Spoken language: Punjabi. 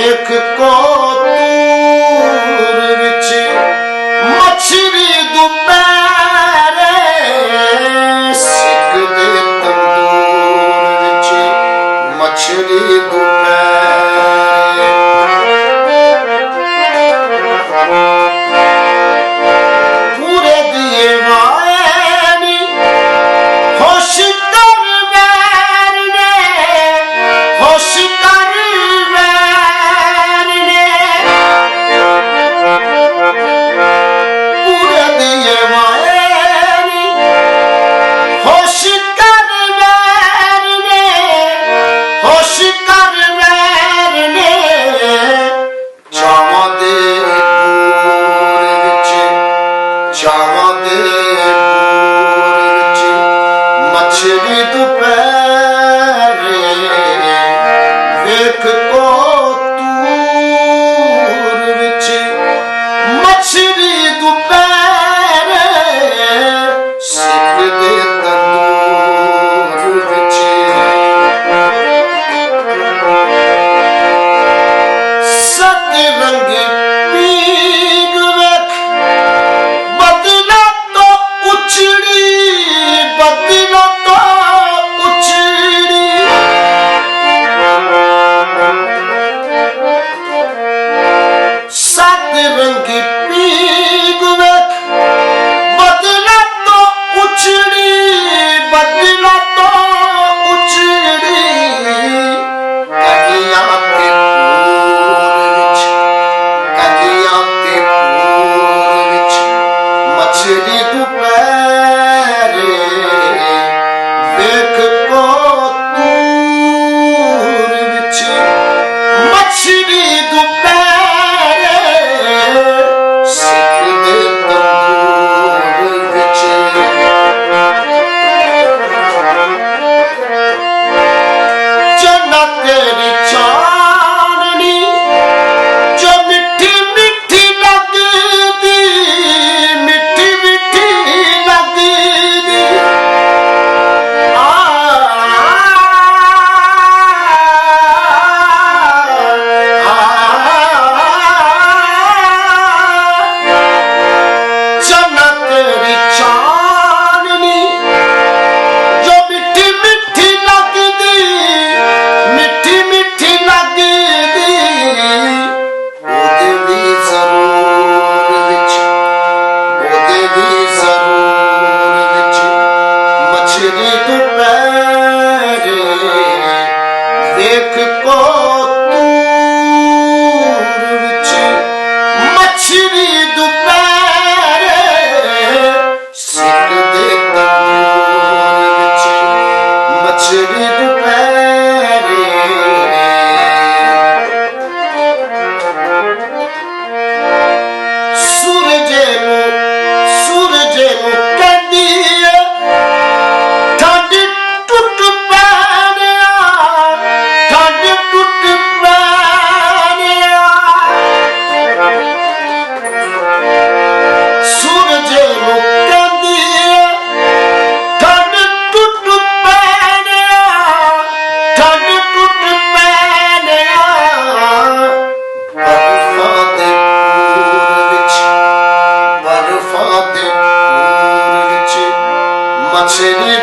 ਵੇਖ ਕੋਤੂਰ ਵਿੱਚ ਮੱਛਰੀ ਦੁਪਹਿਰੇ ਸਿੱਕ ਦੇ ਤੰਦੂਰ ਵਿੱਚ ਮੱਛਰੀ ਦੁਪਹਿਰੇ ਪੂਰੇ ਦੀਏ ਵਾਏ ਨੀ ਹੋਸ਼ ਕਰ ਵੈਰ ਨੇ ਹੋਸ਼ ਕਰ ਵੈਰ ਨੇ ਪੂਰੇ ਦੀਏ ਵਾਏ ਨੀ ਹੋਸ਼ ਕਰ ਵੈਰ ਨੇ ਹੋਸ਼ ਕਰ ਵੈਰ ਨੇ ਚਾਵਾਂ ਦੇ ਬੂਰ ਵਿੱਚ ਚਾਵਾਂ ਦੇ ਬੂਰ ਵਿੱਚ ਮੱਛਰੀ ਦੁਪਹਿਰੇ ਵੇਖ ਕੋਤੂਰ ਵਿੱਚ ਮੱਛਰੀ ਦੁਪਹਿਰੇ ਸਿੱਕ ਦੇ ਤੰਦੂਰ ਵਿੱਚ ਸਤ ਰੰਗੀ ਪੀਂਘ ਵੇਖ ਬਦਲਾਂ ਤੋਂ ਉਛੜੀ ਬਦਲਾਂ ਤੋਂ ਉਛੜੀ ਸਤ ਰੰਗੀ ਪੀਂਘ ਵੇਖ ਬਦਲਾਂ ਤੋਂ ਉਛੜੀ ਬਦਲਾਂ ਤੋਂ ਉਛੜੀ ਕੰਜੀਆਂ ਤੇ ਪੂਰ ਵਿੱਚ ਕੰਜੀਆਂ ਤੇ ਪੂਰ ਵਿੱਚ ਮੱਛਰੀ ਦੁਪਹਿਰੇ ਵੇਖ ਕੋਤੂਰ ਵਿੱਚ ਮੱਛਰੀ ਦੁਪਹਿਰੇ ਸਿੱਕ ਦੇ ਤੰਦੂਰ ਵਿੱਚ ਜੰਨਤ ਤੇਰੀ ਚਾਨਣੀ ਜੋ ਮਿੱਠੀ ਮਿੱਠੀ ਲੱਗਦੀ ਮਿੱਠੀ ਮਿੱਠੀ ਲੱਗਦੀ ਜੰਨਤ ਤੇਰੀ ਚਾਨਣੀ ਜੋ ਮਿੱਠੀ ਮਿੱਠੀ ਲੱਗਦੀ ਮਿੱਠੀ ਮਿੱਠੀ ਲੱਗਦੀ ਉਹਦੇ ਵੀ ਜ਼ਰੂਰ ਵਿੱਚ ਉਹਦੇ ਵੀ ਜ਼ਰੂਰ ਵਿੱਚ ਮੱਛਰੀ ਦੁਪਹਿਰੇ ਵੇਖ ਕੋਤੂਰ ਵਿੱਚ ਮੱਛਰੀ ਦੁਪਹਿਰੇ ਸਿੱਕ ਦੇ ਤੰਦੂਰ ਵਿੱਚ ਮੱਛਰੀ ਦੁਪਹਿਰੇ ਸੂਰਜੇ ਨੂੰ ਕਹਿੰਦੀ ਏ ਠੰਡ ਟੁੱਟ ਪੈਣਿਆ ਠੰਡ ਟੁੱਟ ਪੈਣਿਆ ਸੂਰਜੇ ਨੂੰ ਕਹਿੰਦੀ ਏ ਠੰਡ ਟੁੱਟ ਪੈਣਿਆ ਠੰਡ ਟੁੱਟ ਪੈਣਿਆ ਬਰਫਾਂ ਦੇ ਪੂਰ ਵਿੱਚ ਬਰਫਾਂ ਦੇ ਪੂਰ ਵਿੱਚ ਮੱਛਰੀ